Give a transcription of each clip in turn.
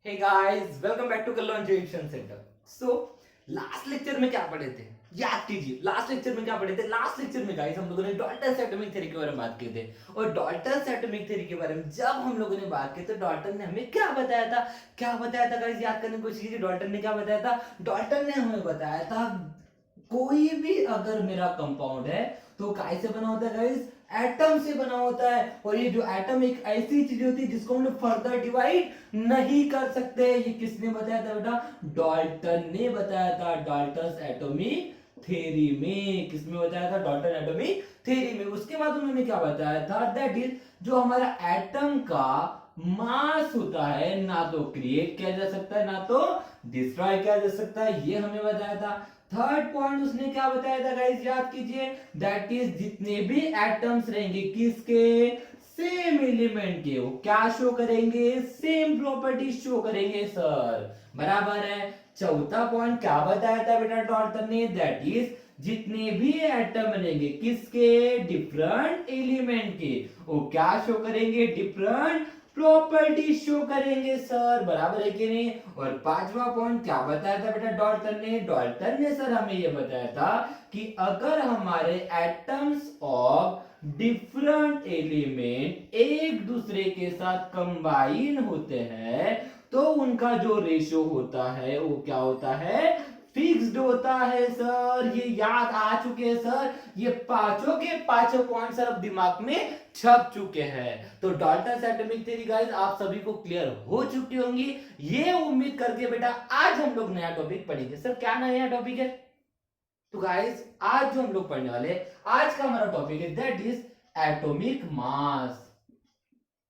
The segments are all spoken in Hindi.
Hey guys, welcome back to Kallo education centre. So last lecture में क्या पढ़े थे? याद कीजिए, लास्ट लेक्चर में क्या पढ़े थे? लास्ट लेक्चर में गाइस हम लोगों ने डाल्टन एटॉमिक थ्योरी के बारे में बात की थी। और डाल्टन एटॉमिक थ्योरी के बारे में जब हम लोगों ने बात की तो डाल्टन ने हमें क्या बताया था? क्या बताया था गाइस? याद करने की कोशिश कीजिए। डाल्टन ने क्या बताया था? डाल्टन ने हमें बताया था कोई भी अगर मेरा कंपाउंड है तो कैसे बना होता है गाइस? एटम से बना होता है। और ये जो एटम एक ऐसी चीज होती है जिसको हम लोग फर्दर डिवाइड नहीं कर सकते। ये किसने बताया था बेटा? डाल्टन ने बताया था। डाल्टन एटॉमिक थ्योरी में किसने बताया था? डाल्टन एटॉमिक थ्योरी में। उसके बाद उन्होंने क्या बताया था? दैट इज जो हमारा एटम का मास होता है ना तो क्रिएट किया जा सकता है ना तो डिस्ट्रॉय किया जा सकता है, ये हमें बताया था। थर्ड पॉइंट उसने क्या बताया था गाइस? याद कीजिए। दैट इज जितने भी एटम्स रहेंगे किसके? सेम एलिमेंट के, वो क्या शो करेंगे? सेम प्रॉपर्टी शो करेंगे सर, बराबर है। चौथा पॉइंट क्या बताया था बेटा डाल्टन ने? दैट इज जितने भी एटम बनेंगे किसके? डिफरेंट एलिमेंट के, वो क्या शो करेंगे? डिफरेंट प्रॉपर्टी शो करेंगे सर, बराबर है कि नहीं? और पांचवा पॉइंट क्या बताया था बेटा डाल्टन ने? डाल्टन ने सर हमें यह बताया था कि अगर हमारे एटम्स ऑफ डिफरेंट एलिमेंट एक दूसरे के साथ कंबाइन होते हैं तो उनका जो रेशियो होता है वो क्या होता है? फिक्स्ड होता है सर। ये याद आ चुके हैं सर। ये पांचों के पांचों पॉइंट सर अब दिमाग में छप चुके हैं। तो डाल्टन एटॉमिक थ्योरी गाइस आप सभी को क्लियर हो चुकी होंगी, ये उम्मीद करके बेटा आज हम लोग नया टॉपिक पढ़ेंगे। सर क्या नया टॉपिक है? तो गाइस आज जो हम लोग पढ़ने वाले हैं, आज का हमारा टॉपिक है that is atomic mass.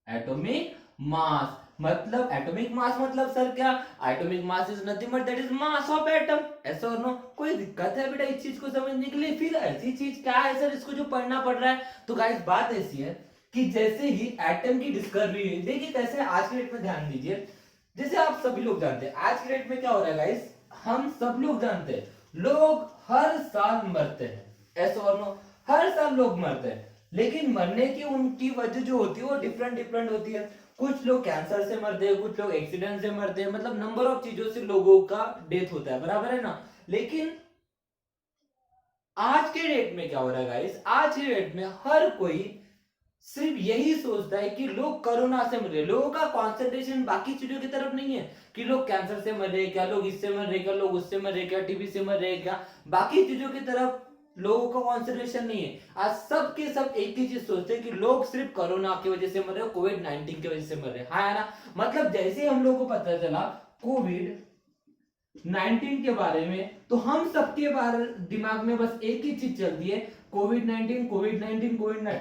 Atomic mass मतलब एटॉमिक मास मतलब सर क्या? Atomic mass is nothing but that is mass of atom. ऐसा और नो कोई दिक्कत है बेटा इस चीज को समझने के लिए? फिर ऐसी चीज क्या है सर इसको जो पढ़ना पड़ रहा है? तो गाइस बात ऐसी है कि जैसे ही एटम की डिस्कवरी हुई, देखिए कैसे आज के डेट में ध्यान दीजिए। जैसे आप सभी लोग जानते हैं आज के डेट में क्या हो रहा है गाइस, हम सब लोग जानते हैं लोग हर साल मरते हैं। ऐसा और नो हर साल लोग मरते हैं, लेकिन मरने की उनकी वजह जो होती है वो डिफरेंट डिफरेंट होती है। कुछ लोग कैंसर से मरते हैं, कुछ लोग एक्सीडेंट से मरते हैं, मतलब नंबर ऑफ चीजों से लोगों का डेथ होता है, बराबर है ना? लेकिन आज के डेट में क्या हो रहा है गाइस? आज के डेट में हर कोई सिर्फ यही सोचता है कि लोग कोरोना से मर रहे। लोगों का कंसंट्रेशन बाकी चीजों की तरफ नहीं है कि लोग कैंसर से मर रहे, क्या लोग इससे मर रहे, क्या लोग उससे मर रहे, क्या टीबी से मर रहे, क्या बाकी चीजों की तरफ लोगों का कंसंट्रेशन नहीं है। आज सब के सब एक ही चीज सोचते हैं कि लोग सिर्फ कोरोना की वजह से मर रहे, कोविड-19 की वजह से मर रहे। हाँ है ना? मतलब जैसे हम लोग को पता चला कोविड 19 के बारे में तो हम सबके बारे दिमाग में बस एक ही चीज चलती है, कोविड 19 कोविड 19 कोविड 19।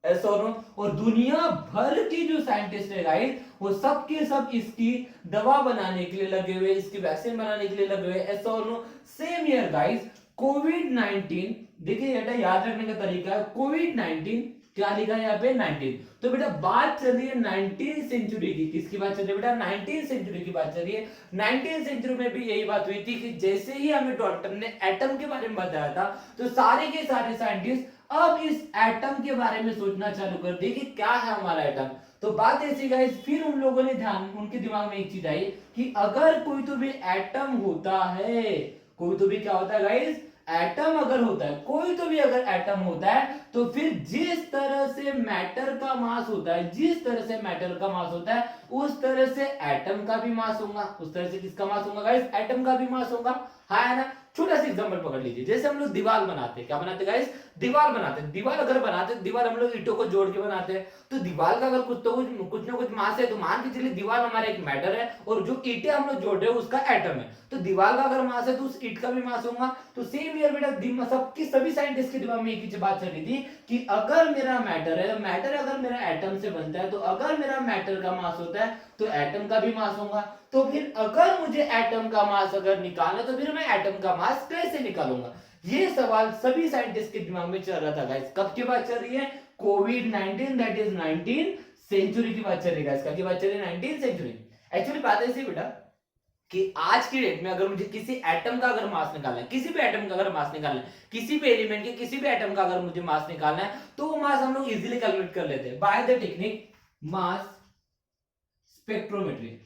ऐसा और दुनिया भर की जो साइंटिस्ट है गाइस वो सब के सब इसकी दवा बनाने के लिए लगे हुए, इसकी वैक्सीन बनाने के लिए लगे हुए। ऐसा और सेम ईयर गाइस कोविड 19, देखिए बेटा याद रखने का तरीका है, कोविड 19 क्या लिखा है यहाँ पे? 19। तो बेटा बात चल रही है 19 सेंचुरी की। किसकी बात चल रही है बेटा? 19 सेंचुरी की बात चल रही है। 19 सेंचुरी में भी यही बात हुई थी कि जैसे ही हमें डाल्टन ने एटम के बारे में बताया था तो सारे के सारे साइंटिस्ट अब इस एटम के बारे में सोचना चालू कर दिए कि क्या है हमारा एटम। तो बात ऐसी गाइस, फिर उन लोगों ने ध्यान, उनके दिमाग में एक चीज आई कि अगर कोई तो भी एटम होता है, कोई तो भी क्या होता है गाइस? एटम अगर होता है, कोई तो भी अगर एटम होता है तो फिर जिस तरह से मैटर का मास होता है, जिस तरह से मैटर का मास होता है उस तरह से एटम का भी मास होगा। उस तरह से किसका मास होगा गाइस? एटम का भी मास होगा। हाँ है ना? छोटा सा एग्जांपल पकड़ लीजिए, जैसे हम लोग दीवार बनाते हैं, क्या बनाते हैं गाइस? दीवार बनाते हैं। दीवार अगर बनाते हैं, दीवार हम लोग ईंटों को जोड़ के बनाते हैं, तो दीवार का अगर कुछ तो कुछ ना कुछ मास है तो मान के चलिए दीवार हमारा एक मैटर है और जो ईंटें हम लोग जोड़ रहे हैं उसका एटम है। तो दीवार का अगर मास है तो उस ईंट का भी मास होगा। तो सेम ईयर बेटा सबकी सभी साइंटिस्ट के दिमाग में एक ही बात चल रही थी कि अगर मेरा मैटर है, मैटर अगर मेरा एटम से बनता है, तो अगर मेरा मैटर का मास होता है तो एटम का भी मास होगा। तो फिर अगर मुझे एटम का मास अगर निकालना तो फिर मैं एटम का मास कैसे निकालूंगा? ये सवाल सभी साइंटिस्ट के दिमाग में चल रहा था गाइस। कब की बात चल रही है? कोविड 19, दैट इज 19 सेंचुरी की बात चल रही है गाइस। की बात चल रही है? 19 सेंचुरी। एक्चुअली बात ऐसी बेटा कि आज की डेट में अगर मुझे किसी एटम का अगर मास निकालना है, किसी भी एटम का अगर मास निकालना है, किसी भी एलिमेंट के किसी भी एटम का अगर मुझे मास निकालना है तो वो मास हम लोग इजीली कैलकुलेट कर लेते हैं by the technique mass spectrometry.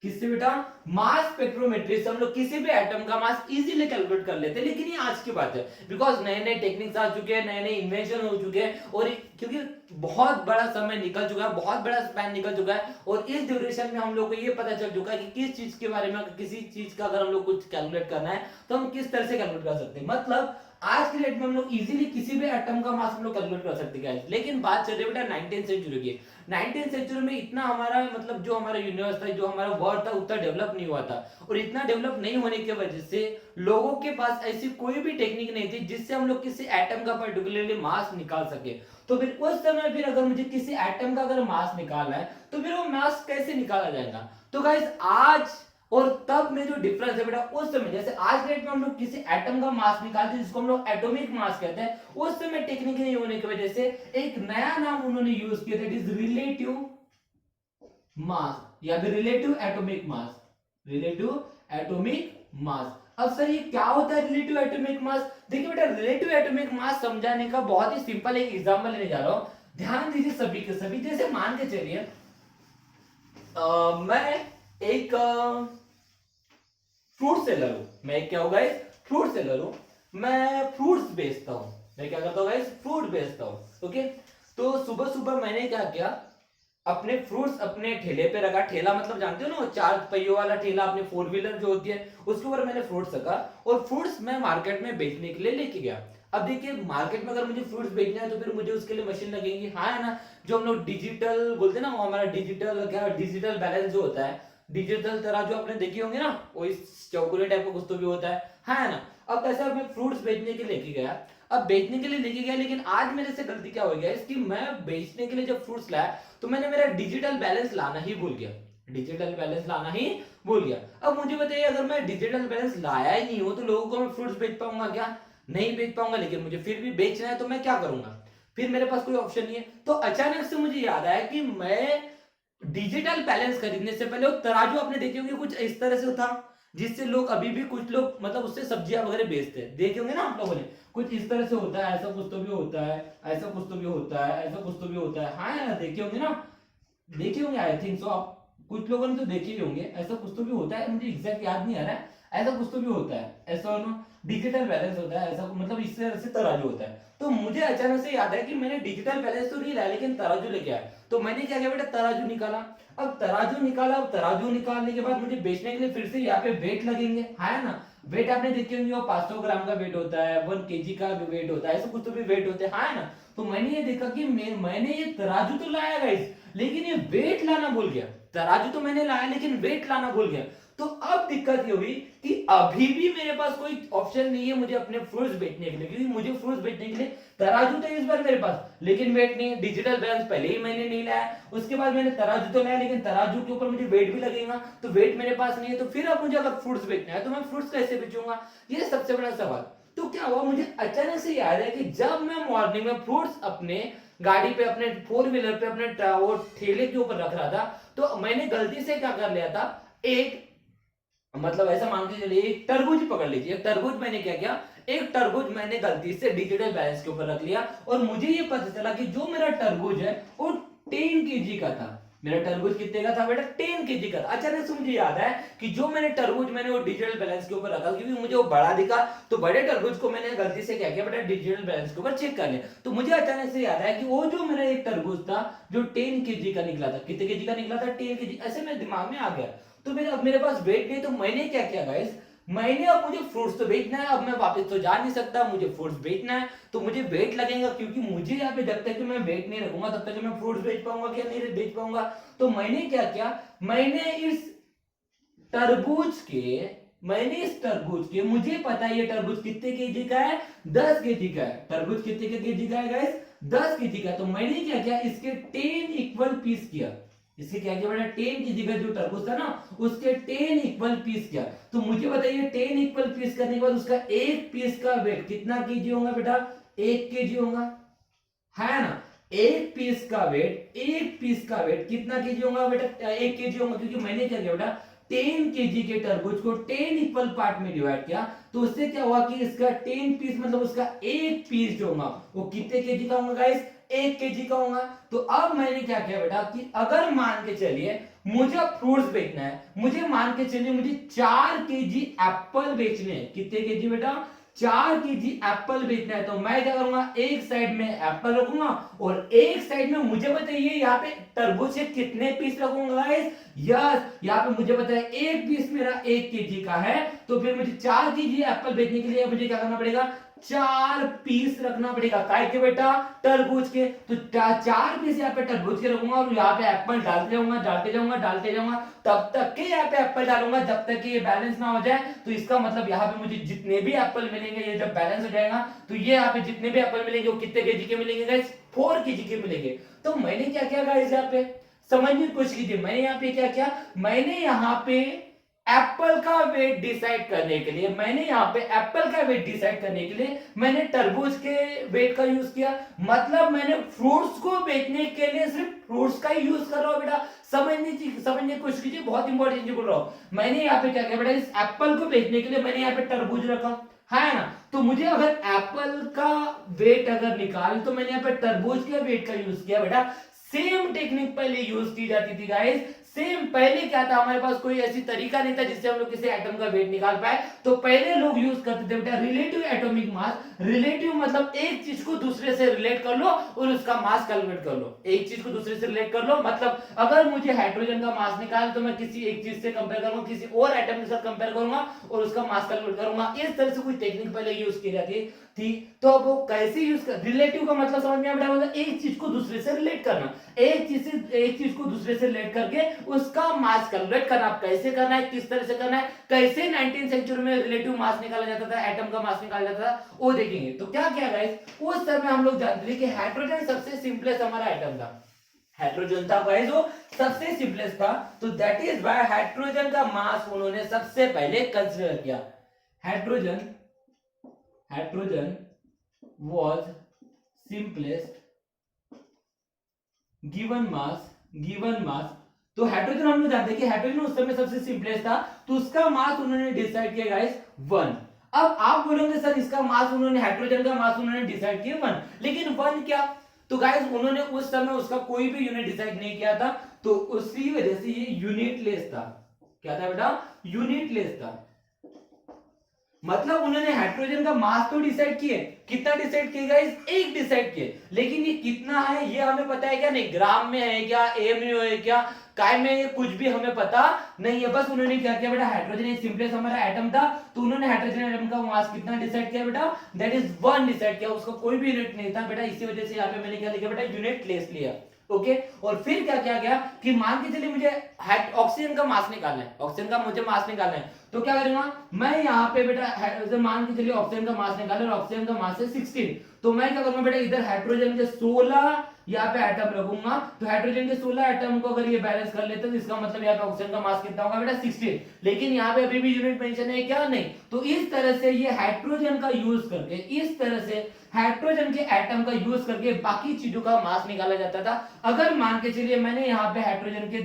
किससे बेटा? मास स्पेक्ट्रोमेट्री से हम लोग किसी भी एटम का मास इजीली कैलकुलेट कर लेते हैं। लेकिन ये आज की बात है, बिकॉज नए नए टेक्निक्स आ चुके हैं, नए नए इन्वेंशन हो चुके हैं, और क्योंकि बहुत बड़ा समय निकल चुका है, बहुत बड़ा स्पैन निकल चुका है, और इस ड्यूरेशन में हम लोग को ये पता चल चुका है कि किस चीज के बारे में, किसी चीज का अगर हम लोग कुछ कैलकुलेट करना है तो हम किस तरह से कैलकुलेट कर सकते हैं। मतलब आज के डेट में हम लोग इजीली किसी भी एटम का मास हम लोग कैलकुलेट कर सकते हैं। लेकिन बात चल रही है बेटा 19th सेंचुरी की। 19th सेंचुरी में इतना हमारा मतलब जो हमारा यूनिवर्स था, जो हमारा वर्ल्ड था, उतना डेवलप नहीं हुआ था, और इतना डेवलप नहीं होने की वजह से लोगों के पास ऐसी कोई भी टेक्निक नहीं थी जिससे हम लोग किसी एटम का पर्टिकुलरली मास निकाल सके। तो फिर उस समय फिर अगर मुझे किसी एटम का अगर मास निकालना है तो फिर वो मास कैसे निकाला जाएगा? तो गाइस आज और तब में जो डिफरेंस है बेटा, उस समय जैसे आज के डेट में हम लोग किसी एटम का मास निकालते हैं जिसको हम लोग एटॉमिक मास कहते हैं, उस समय टेक्निक नहीं होने की वजह से एक नया नाम उन्होंने यूज किया, दैट इज रिलेटिव मास या फिर relative atomic mass. Relative atomic mass. अब सर ये क्या होता है रिलेटिव एटॉमिक मास? देखिए बेटा, रिलेटिव एटॉमिक मास समझाने का बहुत ही सिंपल एक एग्जांपल लेने जा रहा हूं, ध्यान दीजिए सभी के सभी। जैसे मान के चलिए मैं एक फ्रूट सेलर हूं। मैं क्या होगा? फ्रूट सेलर हूं। मैं फ्रूट्स बेचता हूं। मैं क्या करता हूं गाइस? फ्रूट बेचता हूं। ओके, तो सुबह सुबह मैंने क्या किया, अपने फ्रूट्स अपने ठेले पे रखा। ठेला मतलब जानते हो ना, वो 4 पहियों वाला ठेला, अपने 4 व्हीलर जो होती है, उसके ऊपर मैंने फ्रूट्स रखा, और फ्रूट्स मैं मार्केट में बेचने के लिए लेके गया। अब देखिए, मार्केट में अगर मुझे फ्रूट्स बेचना है तो फिर मुझे उसके लिए मशीन लगेगी, हाँ है ना? जो हम लोग डिजिटल बोलते हैं ना, वो हमारा डिजिटल क्या, डिजिटल बैलेंस जो होता है, डिजिटल तराजू आपने देखे होंगे ना, वो इस चौकोर टाइप का कुछ तो भी होता है, हाँ है ना? अब कैसे मैं फ्रूट्स बेचने के लिए लेके गया, अब बेचने के लिए लेके गया, लेकिन आज मेरे से गलती क्या हो गया इसकी, मैं बेचने के लिए जब फ्रूट्स लाया तो मैंने मेरा डिजिटल बैलेंस लाना ही भूल गया। डिजिटल बैलेंस लाना ही भूल गया। अब मुझे बताइए, अगर मैं डिजिटल बैलेंस लाया ही नहीं हो तो लोगों को मैं फ्रूट्स बेच पाऊंगा क्या? नहीं बेच पाऊंगा। लेकिन मुझे फिर भी बेचना है तो मैं क्या करूंगा? फिर मेरे पास कोई ऑप्शन नहीं है। तो अचानक से मुझे याद आया कि मैं डिजिटल बैलेंस खरीदने से पहले वो तराजू आपने देखे होंगे कुछ इस तरह से था, जिससे लोग अभी भी कुछ लोग मतलब उससे सब्जियां वगैरह बेचते हैं, देखे होंगे ना आप लोगों ने, कुछ इस तरह से होता है, ऐसा कुछ तो भी होता है, ऐसा कुछ तो भी होता है, ऐसा कुछ तो भी होता है, हाँ यार देखे होंगे ना, देखे होंगे आई थिंक सो। आप कुछ लोगों ने तो देखे ही होंगे, ऐसा कुछ तो भी होता है, मुझे एग्जैक्ट याद नहीं आ रहा है, ऐसा कुछ तो भी होता है, ऐसा डिजिटल बैलेंस होता है, ऐसा मतलब इस तरह से तराजू होता है। तो मुझे अचानक से याद है कि मैंने डिजिटल बैलेंस तो नहीं लाया, लेकिन तराजू लेके आया। तो मैंने क्या किया बेटा, तराजू निकाला। अब तराजू निकाला, अब तराजू निकालने के बाद मुझे बेचने के लिए फिर से यहाँ पे वेट लगेंगे, है ना? वेट आपने देखे होंगे, वो 500 ग्राम का वेट होता है, 1 केजी का भी वेट होता है, ऐसा कुछ तो भी वेट होते हैं, है ना? तो मैंने ये देखा कि मैंने ये तराजू तो लाया गाइस, लेकिन ये वेट लाना भूल गया। तराजू तो मैंने लाया लेकिन वेट लाना भूल गया। तो अब दिक्कत ये हुई कि अभी भी मेरे पास कोई ऑप्शन नहीं है मुझे अपने फ्रूट्स बेचने के लिए, क्योंकि मुझे फ्रूट्स बेचने के लिए तराजू तो इस बार मेरे पास, लेकिन वेट नहीं है। डिजिटल बैलेंस पहले ही मैंने नहीं लाया, उसके बाद मैंने तराजू तो लाया, लेकिन तराजू के ऊपर मुझे वेट भी लगेगा, तो वेट मेरे पास नहीं है। तो फिर अब मुझे अगर फ्रूट्स बेचना है तो मैं फ्रूट्स कैसे बेचूंगा? ये सबसे बड़ा सवाल। तो क्या हुआ, मुझे अचानक से याद है कि जब मैं मॉर्निंग में फ्रूट्स अपने गाड़ी पे, अपने 4 व्हीलर पे, अपने वो ठेले के ऊपर रख रहा था, तो मैंने गलती से क्या कर लिया था, एक मतलब ऐसा मान के चलिए एक तरबूज पकड़ लीजिए, एक तरबूज मैंने क्या किया, एक तरबूज मैंने गलती से डिजिटल बैलेंस के ऊपर रख लिया, और मुझे ये पता चला कि जो मेरा तरबूज है वो 10 केजी का था। मेरा तरबूज कितने का था बेटा? 10 केजी का था। अचानक से मुझे याद है कि जो मैंने तरबूज मैंने वो डिजिटल बैलेंस के ऊपर रखा, क्योंकि मुझे वो बड़ा दिखा, तो बड़े तरबूज को मैंने गलती से क्या किया बेटा, डिजिटल बैलेंस के ऊपर चेक कर लिया। तो मुझे अचानक से याद है कि वो जो मेरा एक तरबूज था जो 10 केजी का निकला था, कितने केजी का निकला था? 10 केजी। ऐसे मेरे दिमाग में आ गया। तो मेरे अब मेरे पास वेट नहीं, तो मैंने क्या किया गाइस, मैंने अब मुझे फ्रूट्स तो बेचना है, अब मैं वापस तो जा नहीं सकता, मुझे फ्रूट्स बेचना है, तो मुझे वेट लगेगा, क्योंकि मुझे यहाँ पे जब तक कि मैं वेट नहीं रखूंगा तब तक मैं फ्रूट्स बेच पाऊंगा क्या? नहीं बेच पाऊंगा। तो मैंने क्या किया, तरबूज के मैंने इस तरबूज के, मुझे पता है ये तरबूज कितने केजी का है, 10 केजी का है। तरबूज कितने के केजी का है गाइस? 10 केजी का। तो मैंने क्या किया, इसके 10 इक्वल पीस किया। इसके क्या किया बेटा, 10 केजी का जो तरबूज था ना, उसके 10 इक्वल पीस किया। तो मुझे बताइए 10 इक्वल पीस करने के बाद उसका एक पीस का वेट कितना केजी होगा बेटा? 1 केजी होगा, है ना? एक पीस का वेट कितना केजी होगा बेटा? 1 केजी होगा, क्योंकि मैंने क्या किया बेटा, 10 केजी के तरबूज को 10 इक्वल पार्ट में डिवाइड किया। तो उससे क्या हुआ कि इसका 10 पीस मतलब उसका एक पीस जो होगा वो कितने केजी का होगा गाइस? 1 kg का होगा। तो अब मैंने क्या किया बेटा कि अगर मान के चलिए मुझे फ्रूट्स बेचना है, मुझे मान के चलिए मुझे 4 kg एप्पल बेचने हैं। कितने केजी बेटा? 4 kg एप्पल बेचना है। तो मैं क्या करूंगा, एक साइड में एप्पल रखूंगा और एक साइड में मुझे बताइए यहाँ पे तरबूज के कितने पीस रखूंगा गाइस? यस, यहाँ पे मुझे बताया एक पीस मेरा 1 kg का है, तो फिर मुझे 4 kg एप्पल बेचने के लिए मुझे क्या करना पड़ेगा? 4 पीस रखना पड़ेगा। काय के बेटा? तरबूज के। तो 4 पीस यहाँ पे तरबूज के रखूंगा और यहाँ पे एप्पल डालते जाऊंगा डालते जाऊंगा डालते जाऊंगा, तब तक के यहाँ पे एप्पल डालूंगा जब तक कि ये बैलेंस ना हो जाए। तो इसका मतलब यहाँ पे मुझे जितने भी एप्पल मिलेंगे, ये जब बैलेंस हो जाएगा तो ये यहाँ पे जितने भी एप्पल मिलेंगे वो कितने केजी के मिलेंगे गाइस? 4 kg के मिलेंगे। तो मैंने क्या किया गाइस, यहाँ पे समझने की कोशिश कीजिए, मैंने यहाँ पे क्या किया, मैंने यहाँ पे एप्पल का वेट डिसाइड करने के लिए, मैंने तरबूज के वेट का यूज किया। मतलब मैंने फ्रूट्स को बेचने के लिए सिर्फ फ्रूट्स का ही यूज कर रहा हूं बेटा। समझने की कोशिश कीजिए, बहुत इंपॉर्टेंट चीज बोल रहा हूं। मैंने यहाँ पे क्या किया बेटा, इस एप्पल को बेचने के लिए मैंने यहाँ पे तरबूज रखा है ना। तो मुझे अगर एप्पल का वेट अगर निकाल, तो मैंने यहाँ पे तरबूज के वेट का यूज किया बेटा। सेम टेक्निक पहले यूज की जाती थी गाइस। सेम पहले क्या था, हमारे पास कोई ऐसी तरीका नहीं था जिससे हम लोग किसी एटम का वेट निकाल पाए। तो पहले लोग यूज करते थे बेटा रिलेटिव एटॉमिक मास। रिलेटिव मतलब एक चीज को दूसरे से रिलेट कर लो और उसका मास कैलकुलेट कर लो। एक चीज को दूसरे से रिलेट कर लो, मतलब अगर मुझे हाइड्रोजन का मास निकाल तो मैं किसी एक चीज से कंपेयर करूंगा, किसी और एटम के साथ कंपेयर करूंगा और उसका मास कैलकुलेट करूंगा। इस तरह से कोई टेक्निक पहले यूज की जाती थी। तो अब वो कैसे यूज कर, रिलेटिव का मतलब समझ में आया, मतलब एक चीज को दूसरे से रिलेट करना, एक चीज को दूसरे से रिलेट करके उसका मास कैलकुलेट करना। कैसे करना है, किस तरह से करना है, कैसे 19th सेंचुरी में रिलेटिव मास निकाला जाता था, एटम का मास निकाला जाता था, वो देखेंगे। तो क्या किया गाइस, उस समय हम लोग जानते थे कि हाइड्रोजन सबसे सिंपलेस्ट हमारा एटम था। हाइड्रोजन था गाइस, वो सबसे सिंपलेस्ट था। तो दैट इज व्हाई हाइड्रोजन का मास उन्होंने सबसे पहले कंसीडर किया। Hydrogen was simplest given mass। तो हाइड्रोजन हम लोग जानते हैं कि हाइड्रोजन उस समय सबसे सिंपलेस्ट था, तो उसका मास उन्होंने डिसाइड किया गाइस 1। अब आप बोलोगे सर इसका मास उन्होंने, हाइड्रोजन का मास उन्होंने डिसाइड किया 1, लेकिन 1 क्या? तो गाइस उन्होंने उस समय उसका कोई भी यूनिट डिसाइड नहीं किया था, तो उसी वजह से ये यूनिटलेस था। क्या था बेटा? यूनिटलेस था। मतलब उन्होंने हाइड्रोजन का मास तो डिसाइड किए, कितना डिसाइड किए गाइस? 1 डिसाइड किए, लेकिन ये कितना है ये हमें पता है क्या? नहीं। ग्राम में है क्या, एमयू है क्या, काय में, ये कुछ भी हमें पता नहीं है। बस उन्होंने क्या किया बेटा, हाइड्रोजन एक सिंपलेस्ट हमारा एटम था, तो उन्होंने हाइड्रोजन एटम का मास कितना डिसाइड किया बेटा? दैट इज 1 डिसाइड किया। उसका कोई भी यूनिट नहीं था बेटा, इसी वजह से यहाँ पे मैंने क्या लिखा बेटा, यूनिट लेस लिया। ओके और फिर क्या किया गया कि मान के चलिए मुझे ऑक्सीजन का मास निकालना है, ऑक्सीजन का मुझे मास निकालना है, तो क्या करूंगा मैं यहाँ पे बेटा, मान के चलिए ऑक्सीजन का मास निकालना है, ऑक्सीजन का मास है 16, तो मैं क्या करूंगा बेटा, इधर हाइड्रोजन के 16 यहाँ पे एटम रखूंगा। तो हाइड्रोजन के 16 एटम को अगर ये बैलेंस कर लेते तो इसका मतलब यहाँ पे ऑक्सीजन का मास कितना होगा बेटा? 16। लेकिन यहाँ पे अभी भी यूनिट मेंशन है क्या? नहीं। तो इस तरह से ये हाइड्रोजन का यूज करके, इस तरह से हाइड्रोजन के एटम का यूज करके बाकी चीजों का मास निकाला जाता था। अगर मान के चलिए मैंने यहाँ पे हाइड्रोजन के,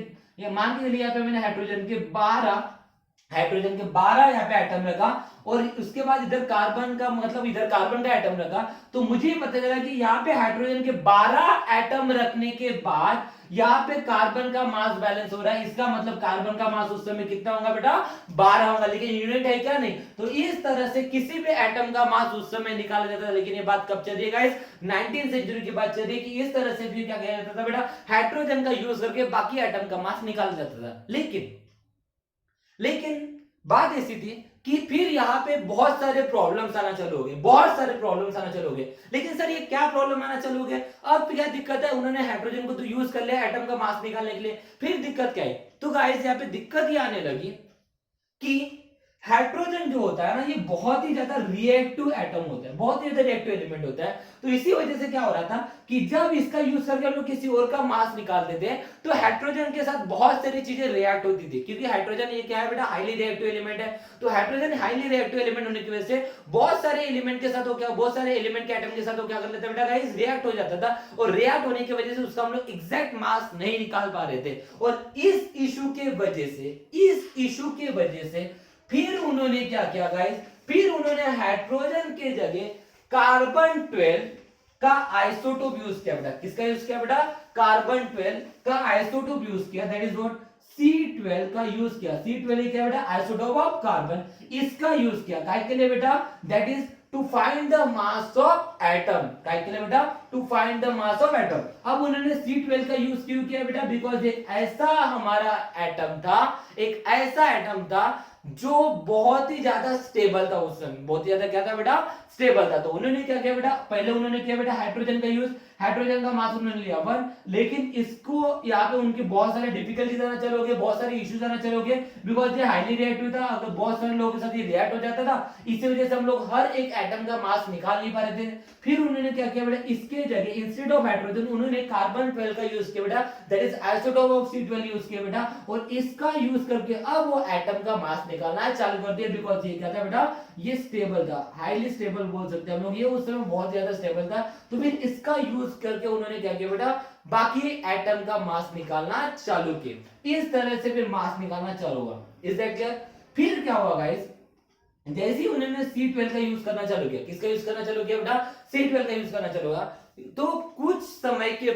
मान के चलिए यहाँ पे मैंने हाइड्रोजन के 12 यहाँ पे एटम रखा और उसके बाद इधर कार्बन का, मतलब इधर कार्बन का एटम रखा, तो मुझे पता चला कि यहाँ पे हाइड्रोजन के 12 एटम रखने के बाद यहाँ पे कार्बन का मास बैलेंस हो रहा है। इसका मतलब कार्बन का मास उस समय कितना होगा बेटा? 12 होगा, लेकिन यूनिट है क्या? नहीं। तो इस तरह से किसी भी एटम का मास उस समय निकाला जाता था। लेकिन ये बात कब चल रही है गाइस? 19th सेंचुरी की बात चल रही है कि इस तरह से भी क्या किया जाता था बेटा, हाइड्रोजन का यूज करके बाकी एटम का मास निकाला जाता था। लेकिन बात ऐसी थी कि फिर यहाँ पे बहुत सारे प्रॉब्लम्स आना चालू हो गए। लेकिन सर ये क्या प्रॉब्लम आना चालू हो गए? अब क्या दिक्कत है? उन्होंने हाइड्रोजन को तो यूज कर लिया एटम का मास निकालने के लिए, फिर दिक्कत क्या है? तो गाइस यहाँ पे दिक्कत ये आने लगी कि हाइड्रोजन जो होता है ना, ये बहुत ही ज्यादा रिएक्टिव एटम होता है, बहुत ही ज्यादा रिएक्टिव एलिमेंट होता है। तो इसी वजह से क्या हो रहा था कि जब इसका यूज करके हम लोग किसी और का मास निकालते थे तो हाइड्रोजन के साथ बहुत सारी चीजें रिएक्ट होती थी, क्योंकि हाइड्रोजन ये क्या है बेटा? हाईली रिएक्टिव एलिमेंट है। तो हाइड्रोजन हाईली रिएक्टिव एलिमेंट होने की वजह से बहुत सारे एलिमेंट के साथ बहुत सारे एलिमेंट के एटम के साथ क्या कर लेता बेटा गाइस? रिएक्ट हो जाता था, और रिएक्ट होने की वजह से उसका हम लोग एग्जैक्ट मास नहीं निकाल पा रहे थे। और इस इशू के वजह से फिर उन्होंने क्या किया गाइस? फिर उन्होंने हाइड्रोजन के जगह कार्बन 12 का आइसोटोप यूज किया बेटा, किसका यूज किया बेटा, कार्बन 12 का आइसोटोप यूज किया, दैट इज व्हाट C12 का यूज किया। C12 क्या बेटा, आइसोटोप ऑफ कार्बन, इसका यूज किया काय के लिए बेटा, that is to find the mass of atom, काय के लिए बेटा, to find the mass of atom. अब उन्होंने C12 का यूज क्यों किया बेटा, बिकॉज एक ऐसा हमारा एटम था, एक ऐसा एटम था जो बहुत ही ज्यादा स्टेबल था उस समय, बहुत ही ज्यादा क्या था बेटा, स्टेबल था। तो उन्होंने क्या किया बेटा, पहले उन्होंने किया बेटा हाइड्रोजन का यूज, हाइड्रोजन का मास उन्होंने लिया 1, लेकिन इसको यहाँ पे उनके बहुत सारे डिफिकल्टीज आना चालू हो गए, बहुत सारे इश्यूज आना चालू हो गए, बिकॉज ये हाईली रिएक्टिव था, अगर बहुत सारे लोगों के साथ ये रिएक्ट हो जाता था, इसी वजह से हम लोग हर एक एटम का मास निकाल नहीं पा रहे थे। फिर उन्होंने क्या किया बेटा, इसके जगह इंस्टेड ऑफ हाइड्रोजन उन्होंने कार्बन 12 का यूज किया बेटा, that is isotope of C12 use किया बेटा, और इसका यूज करके अब वो एटम का मास निकालना चालू कर दिया, बिकॉज ये क्या था बेटा, ये स्टेबल था, हाईली स्टेबल बोल सकते हैं हम लोग, ये उस समय बहुत ज्यादा स्टेबल था। तो फिर इसका यूज करके उन्होंने क्या किया बेटा, बाकी एटम का मास निकालना चालू किया, इस तरह से फिर मास निकालना चालू हुआ। Is that clear? फिर क्या हुआ गाइस, जैसे ही उन्होंने C12 का यूज करना चालू किया, किसका यूज करना चालू किया बेटा, C12 का यूज करना चालू हुआ, तो कुछ समय के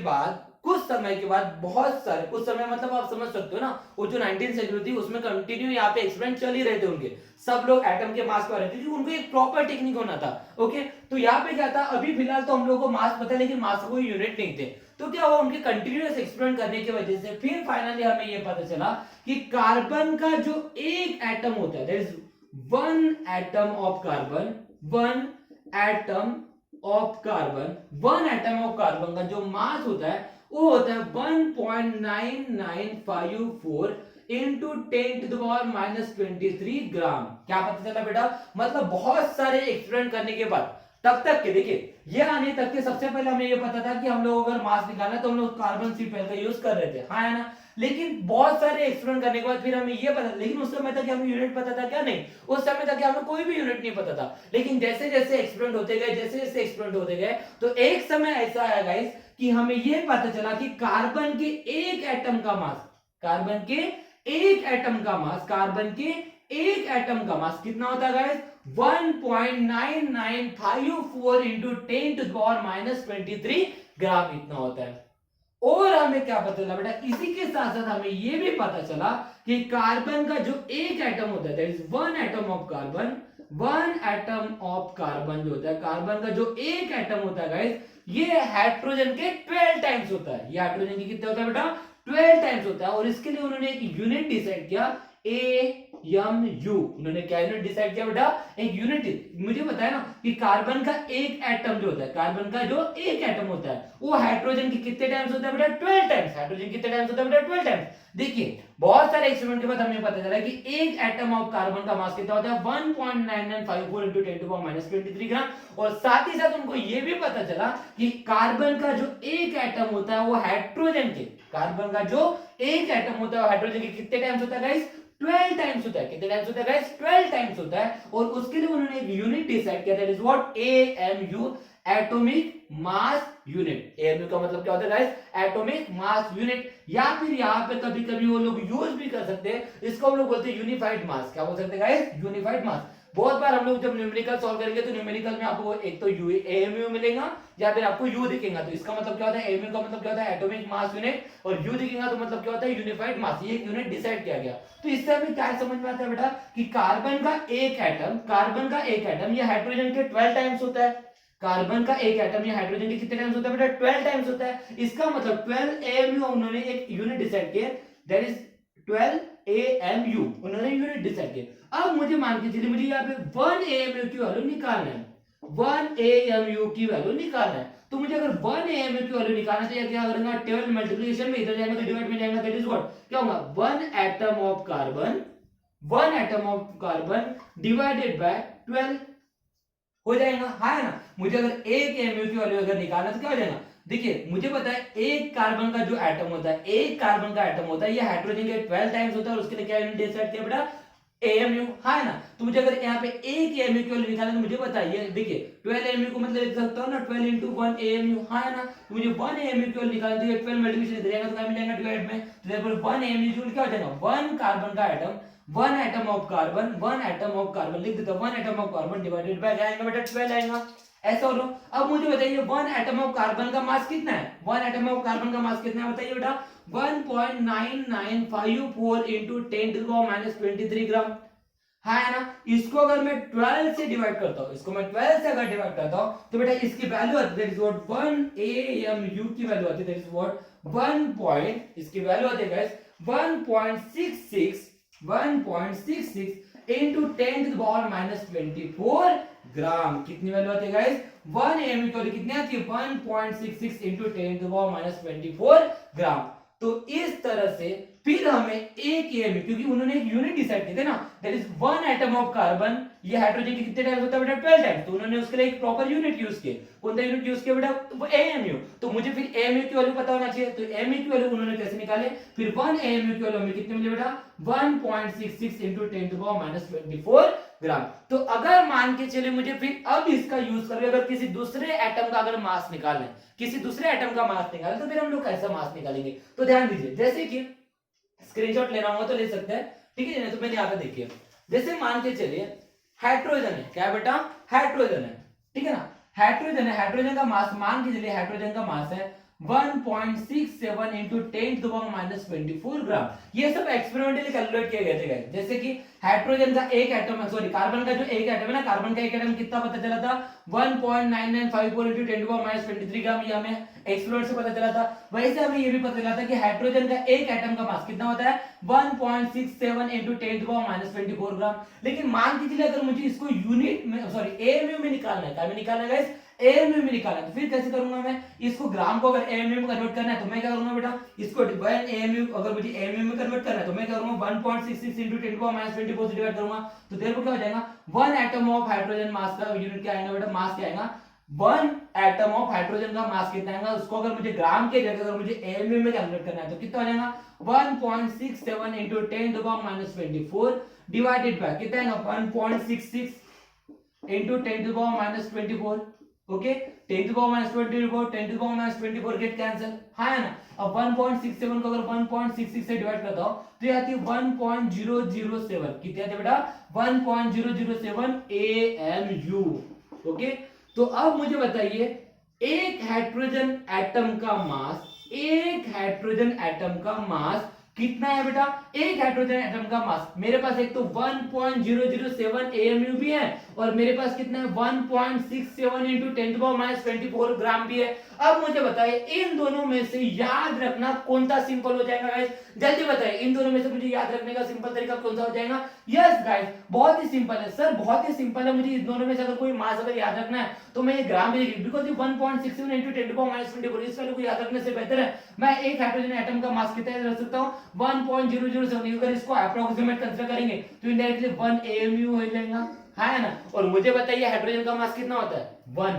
बाद बहुत सारे, कुछ समय मतलब आप समझ सकते हो ना, वो जो 19th सेंचुरी थी उसमें कंटिन्यू यहाँ पे एक्सपेरिमेंट चल ही रहे थे उनके, सब लोग एटम के मास पर रहते थे, उनको एक प्रॉपर टेक्निक होना था। ओके, तो यहाँ पे क्या था, अभी फिलहाल तो हम लोग को मास पता है, लेकिन मास का कोई यूनिट नहीं थे। तो क्या हुआ, उनके कंटिन्यूअस एक्सपेरिमेंट करने की वजह से फिर फाइनली हमें ये पता चला कि कार्बन का जो एक एटम होता है, that is one atom of carbon, one atom of carbon का जो मास होता है वो होता है 1.9954 इंटू 10⁻⁻23 ग्राम। क्या पता चला बेटा, मतलब बहुत सारे एक्सपेरिमेंट करने के बाद, तब तक के देखिए ये आने तक के सबसे पहले हमें ये पता था कि हम लोग अगर मास निकालना है तो हम लोग कार्बन C12 का यूज कर रहे थे, हाँ है ना, लेकिन बहुत सारे एक्सपेरिमेंट करने के बाद फिर हमें ये पता, लेकिन उस समय तक हमें यूनिट पता था क्या, नहीं, उस समय तक हमें कोई भी यूनिट नहीं पता था। लेकिन जैसे जैसे एक्सपेरिमेंट होते गए तो एक समय ऐसा आया गाइस कि हमें ये पता चला कि कार्बन के एक एटम का मास कितना होता है गाइस, 1.9954 इंटू 10⁻⁻23 ग्राम इतना होता है। और हमें क्या पता चला बेटा, इसी के साथ साथ हमें यह भी पता चला कि कार्बन का जो एक एटम होता है, that is one atom of carbon जो होता है, कार्बन का जो एक एटम होता है गाइस, ये हाइड्रोजन के 12 टाइम्स होता है, ये हाइड्रोजन के कितने होता है बेटा, 12 टाइम्स होता है। और इसके लिए उन्होंने एक यूनिट डिसाइड किया, AMU, उन्होंने क्या यूनिट डिसाइड किया बेटा, एक यूनिट। मुझे बताया ना कि कार्बन का एक एटम जो होता है, कार्बन का जो एक एटम होता है वो हाइड्रोजन के कितने टाइम्स होता है बेटा, 12 टाइम्स। हाइड्रोजन कितने टाइम्स होता है बेटा, 12 टाइम्स। देखिए बहुत सारे एक्सपेरिमेंट के बाद हमें पता चला कि एक एटम ऑफ कार्बन का मास कितना होता है, 1.9954 इंटू 10⁻⁻23 ग्राम। और साथ ही साथ उनको यह भी पता चला कि कार्बन का जो एक एटम होता है वो हाइड्रोजन के, कार्बन का जो एक एटम होता है वो हाइड्रोजन के कितने टाइम्स होता है गाइस, 12 टाइम्स होता है। कितने टाइम्स होता है गाइस, 12 टाइम्स होता है। और उसके लिए उन्होंने एक यूनिट डिसाइड किया, that is what, AMU, atomic mass unit. AMU का मतलब क्या होता है गाइस, एटॉमिक मास यूनिट। या फिर यहाँ पे कभी कभी वो लोग यूज भी कर सकते हैं, इसको हम लोग बोलते हैं यूनिफाइड मास। क्या बोल सकते हैं गाइस, यूनिफाइड मास। बहुत बार हम लोग जब न्यूमेरिकल सॉल्व करेंगे तो न्यूमेरिकल में आपको एक तो AMU मिलेगा या फिर आपको U दिखेगा। तो इसका मतलब क्या होता है, AMU का मतलब क्या होता है, एटॉमिक मास यूनिट, और U दिखेगा तो मतलब क्या होता है, यूनिफाइड मास। ये एक यूनिट डिसाइड किया गया। तो इससे हमें क्या समझ में आता है बेटा कि कार्बन का एक एटम ये हाइड्रोजन के 12 टाइम्स होता है। कार्बन का एक एटम ये हाइड्रोजन के कितने टाइम्स होता है बेटा, 12 टाइम्स होता है। इसका मतलब 12 AMU उन्होंने एक यूनिट डिसाइड किया, दैट इज 12 AMU उन्होंने यूनिट डिसाइड किया। अब मुझे मान के चलिए, मुझे यहाँ पे 1 AMU की वैल्यू निकालना है, 1 AMU की वैल्यू निकालना है। तो मुझे अगर 1 AMU की वैल्यू निकालना चाहिए, क्या करूंगा, टेबल मल्टीप्लिकेशन में इधर जाएगा तो डिवाइड में जाएगा, दैट इज व्हाट, क्या होगा, 1 atom of carbon divided by 12 हो जाएगा, हाँ है ना। मुझे अगर 1 AMU की वैल्यू अगर निकालना तो क्या हो जाएगा, देखिए मुझे पता है एक कार्बन का जो एटम होता है, ये हाइड्रोजन के 12 टाइम्स होता है। और उसके लिए क्या यूनिट डिसाइड किया बेटा, AMU, हाँ है ना। तो मुझे अगर यहाँ पे 1 AMU की वैल्यू निकालना तो मुझे बताइए, देखिए 12 AMU को मतलब लिख सकता हूँ ना, 12 इंटू 1 AMU, हाँ है ना। तो मुझे 1 AMU की वैल्यू निकालना तो ये 12 मल्टीप्लिकेशन इधर जाएगा तो क्या मिलेगा, डिवाइड में, तो देयरफॉर 1 AMU जूल क्या हो जाएगा, 1 कार्बन का एटम, 1 एटम ऑफ कार्बन लिख देता हूं, 1 atom of carbon divided by आएगा बेटा 12 आएगा। ऐसा हो लो। अब मुझे बताइए वन एटम ऑफ कार्बन का मास कितना है, वन एटम ऑफ कार्बन का मास कितना है बताइए बेटा, 1.9954 इंटू 10⁻23 ग्राम, हाँ है ना। इसको अगर मैं 12 से डिवाइड करता हूं, इसको मैं 12 से अगर डिवाइड करता हूं तो बेटा इसकी वैल्यू आती है दैट इज व्हाट 1 AMU की वैल्यू आती है दैट इज व्हाट 1 पॉइंट, इसकी वैल्यू आती है गाइस 1.66 into 10⁻24 ग्राम। कितनी वैल्यू आती है गाइस, 1 AMU की वैल्यू कितनी आती है 1.66 into 10⁻24 ग्राम। तो इस तरह से फिर हमें एक एएमयू, क्योंकि उन्होंने एक यूनिट डिसाइड किए थे ना, that is one atom of carbon, ये हाइड्रोजन के कितने टाइम्स होता है बेटा 12 टाइम्स, तो उन्होंने उसके लिए एक प्रॉपर यूनिट यूज किए। कौन सा यूनिट यूज किया बेटा, वो एएमयू। तो मुझे फिर एएमयू की वैल्यू पता होना चाहिए, तो एएमयू की वैल्यू उन्होंने कैसे निकाले, फिर 1 एएमयू की वैल्यू हमें कितने मिले बेटा 1.66 into 10⁻24 ग्राम। तो अगर मान के चले मुझे फिर अब इसका यूज करके अगर किसी दूसरे एटम का अगर मास निकालना है, किसी दूसरे एटम का मास निकालना, तो फिर हम लोग कैसा मास निकालेंगे। तो ध्यान दीजिए, जैसे कि स्क्रीनशॉट लेना होगा तो ले सकते हैं, ठीक है। तो मैंने यहाँ पे देखिए, जैसे मान के चलिए हाइड्रोजन है, क्या बेटा हाइड्रोजन है, ठीक है ना, हाइड्रोजन है, हाइड्रोजन का मास मान के चलिए हाइड्रोजन का मास है 1.67 into 10⁻24 ग्राम। ये सब एक्सपेरिमेंटली कैलकुलेट किए गए थे गाइस। जैसे कि हाइड्रोजन का एक एटम है, सॉरी कार्बन का जो एक एटम है ना, कार्बन का एक एटम कितना पता चला था 1.9954 into 10⁻23 ग्राम, ये हमें एक्सपेरिमेंट से पता चला था। वैसे हमें ये भी पता चला था कि हाइड्रोजन का एक एटम का मास कितना होता है 1.67 into 10⁻24 ग्राम। लेकिन मान के चलिए अगर मुझे इसको यूनिट में सॉरी एएमयू में निकालना है, क्या में निकालना है गाइस, एएमयू में निकालना है, तो फिर कैसे करूंगा मैं इसको, ग्राम को अगर एएमयू में कन्वर्ट करना है तो मैं क्या करूंगा बेटा, इसको 1 एएमयू अगर मुझे एएमयू में कन्वर्ट करना है तो मैं क्या करूंगा 1.66 into 10⁻24 से डिवाइड करूंगा। तो देखो क्या हो जाएगा, 1 एटम ऑफ हाइड्रोजन मास का यूनिट क्या आएगा बेटा, मास क्या आएगा, 1 एटम ऑफ हाइड्रोजन का मास कितना आएगा, उसको अगर मुझे ग्राम के जगह अगर मुझे एएमयू में कन्वर्ट करना है तो कितना हो जाएगा 1.67 into 10⁻24 डिवाइडेड बाय कितना आएगा 1.66 into 10⁻24, ओके 10⁻24 गेट कैंसिल, हाँ है ना। अब 1.67 को अगर 1.66 से डिवाइड करता हूं तो ये आती है 1.007, कितनी आती है बेटा 1.007 AMU, ओके। तो अब मुझे बताइए एक हाइड्रोजन एटम का मास, एक हाइड्रोजन एटम का मास कितना है बेटा, एक हाइड्रोजन एटम का मास मेरे पास एक तो 1.007 AMU भी है और मेरे पास कितना है 1.67 into 10⁻24 ग्राम भी है। अब मुझे बताइए इन दोनों में से याद रखना कौन सा सिंपल हो जाएगा गाइस, जल्दी बताइए इन दोनों में से मुझे याद रखने का सिंपल तरीका कौन सा हो जाएगा। यस गाइस बहुत ही सिंपल है सर, बहुत ही सिंपल है, मुझे इन दोनों में से अगर कोई मास अगर याद रखना है तो मैं ये ग्राम में लिख, बिकॉज़ ये 1.67 into 10⁻24 इस वाले को याद रखने से बेहतर है मैं एक हाइड्रोजन एटम का मास कितना रख सकता हूं 1.007, अगर इसको अप्रोक्सीमेट कंसीडर करेंगे तो इनडायरेक्टली 1 AMU हो जाएगा, है ना। और मुझे बताइए हाइड्रोजन का मास कितना होता है 1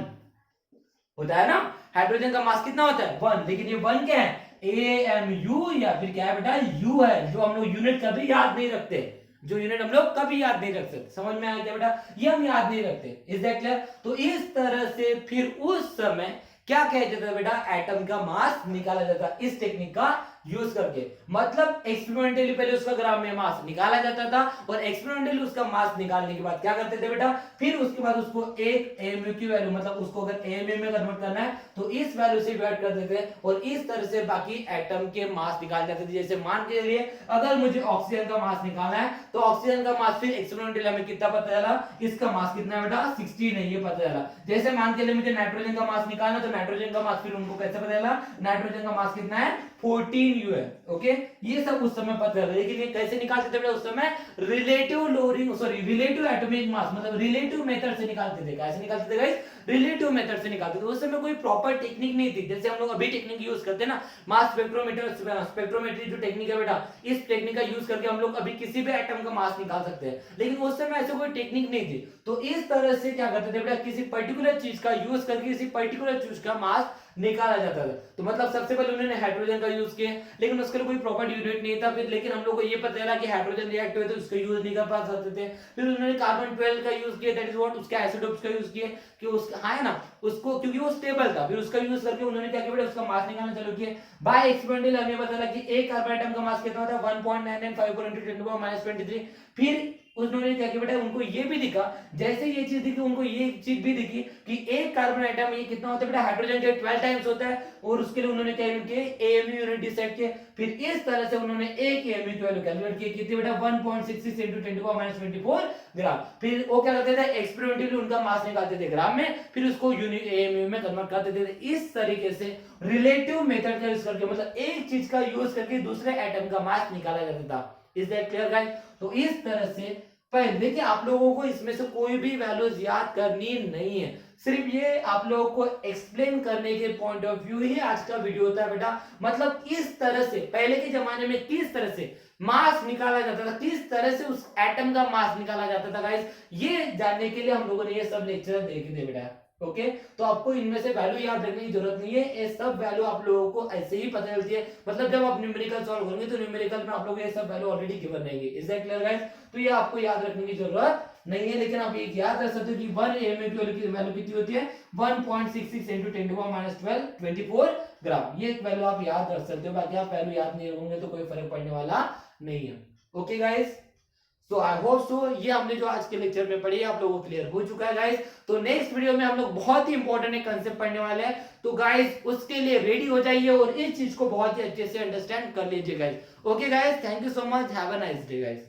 होता है ना, हाइड्रोजन का मास कितना होता है 1, लेकिन ये 1 क्या है AMU या फिर क्या है बेटा U है, जो हम लोग यूनिट कभी याद नहीं रखते, जो यूनिट हम लोग कभी याद नहीं रख सकते, समझ में आया क्या बेटा, ये हम याद नहीं रखते, इज दैट क्लियर। तो इस तरह से फिर उस समय क्या कहा जाता है बेटा, एटम का मास निकाला जाता है इस टेक्निक का यूज करके, मतलब एक्सपेरिमेंटली पहले उसका ग्राम में मास निकाला जाता था और एक्सपेरिमेंटली उसका मास निकालने के बाद क्या करते थे बेटा, फिर उसके बाद उसको एक एएमयू की वैल्यू, मतलब उसको अगर एएमयू में कन्वर्ट करना है तो इस वैल्यू से डिवाइड कर देते थे और इस तरह से बाकी एटम के मास निकाल जाते थे। जैसे मान के लिए अगर मुझे ऑक्सीजन का मास निकालना है तो ऑक्सीजन का मास फिर एक्सपेरिमेंटली हमें कितना पता चला, इसका मास कितना है बेटा 16 है, ये पता चला। जैसे मान के लिए मुझे नाइट्रोजन का मास निकालना तो नाइट्रोजन का मास फिर उनको कैसे पता चला, नाइट्रोजन का मास कितना है 14U है, ओके। ये सब उस समय पता चला, लेकिन ये कैसे निकालते थे बेटा उस समय, relative loading sorry relative atomic mass, मतलब रिलेटिव मेथड से निकालते थे। कैसे निकालते थे गाइस, रिलेटिव मेथड से निकालते थे। उस समय कोई प्रॉपर टेक्निक नहीं थी, जैसे हम लोग अभी टेक्निक यूज करते हैं ना, मास स्पेक्ट्रोमीटर, स्पेक्ट्रोमेट्री जो टेक्निक है बेटा, इस टेक्निक का यूज करके हम लोग अभी किसी भी एटम का मास निकाल सकते हैं, लेकिन उस समय ऐसे कोई टेक्निक नहीं थी। तो इस तरह से क्या करते थे बेटा, किसी पर्टिकुलर चीज का यूज करके किसी पर्टिकुलर चीज का मास निकाला जाता था। तो मतलब सबसे पहले उन्होंने हाइड्रोजन का यूज किया, लेकिन उसके लिए कोई प्रॉपर यूनिट नहीं था फिर, लेकिन हम लोग को ये पता चला कि हाइड्रोजन रिएक्ट हुए तो उसका यूज नहीं कर पा सकते थे। फिर उन्होंने कार्बन 12 का यूज किया, दैट इज व्हाट, उसके आइसोटोप्स का यूज किया कि उसका, हाँ है ना, उसको क्योंकि वो स्टेबल था, फिर उसका यूज करके उन्होंने क्या किया बेटा, उसका मास निकालना चालू किया। बाय एक्सपेरिमेंटली हमें पता चला कि एक कार्बन एटम का मास कितना होता है 1.9954 into 10⁻23। फिर उन्होंने क्या किया बेटा, उनको ये भी दिखा, जैसे ये चीज दिखी उनको ये चीज भी दिखी कि एक कार्बन एटम ये कितना होता है बेटा, हाइड्रोजन के 12 टाइम्स होता है, और उसके लिए उन्होंने क्या किया, एएमयू यूनिट डिसाइड किया। फिर इस तरह से उन्होंने एक एएमयू की वैल्यू कैलकुलेट की, कितनी बेटा 1.66 × 10⁻24 ग्राम। फिर वो क्या करते थे, एक्सपेरिमेंटली उनका मास निकालते थे ग्राम में, फिर उसको एएमयू में कन्वर्ट कर देते थे। इस तरीके से रिलेटिव मेथड का यूज करके, मतलब एक चीज का यूज करके दूसरे एटम का मास निकाला जाता था। Is that clear guys? तो इस तरह से पहले देखिए, आप लोगों को इसमें से कोई भी वैल्यूज याद करनी नहीं है, सिर्फ ये आप लोगों को एक्सप्लेन करने के पॉइंट ऑफ व्यू ही आज का वीडियो होता है बेटा। मतलब इस तरह से पहले के जमाने में किस तरह से मास निकाला जाता था, किस तरह से उस एटम का मास निकाला जाता था गाइस, ये जानने के लिए हम लोगों ने ये सब लेक्चर देखे थे बेटा। ओके, तो आपको इनमें से वैल्यू याद रखने की जरूरत नहीं है, ये सब वैल्यू आप लोगों को ऐसे ही पता चलती है। मतलब जब आप न्यूमेरिकल सॉल्व करेंगे तो न्यूमेरिकल में आप लोगों को ये सब वैल्यू ऑलरेडी गिवन रहेंगे। Is that clear guys? तो ये आपको याद रखने की जरूरत नहीं है, लेकिन आप ये याद रख सकते हो कि 1 एएमयू की वैल्यू कितनी होती है, 1.66 × 10⁻12 24 ग्राम। ये एक वैल्यू आप याद रख सकते हो, बाकी आप वैल्यू याद नहीं रखोगे तो कोई फर्क पड़ने वाला नहीं है। ओके गाइस, तो आई होप सो ये हमने जो आज के लेक्चर में पढ़ी आप लोगों को क्लियर हो चुका है गाइस। तो नेक्स्ट वीडियो में हम लोग बहुत ही इंपॉर्टेंट एक कंसेप्ट पढ़ने वाले हैं, तो गाइस उसके लिए रेडी हो जाइए और इस चीज को बहुत ही अच्छे से अंडरस्टैंड कर लीजिए guys. Okay guys, thank you so much, have a nice day guys.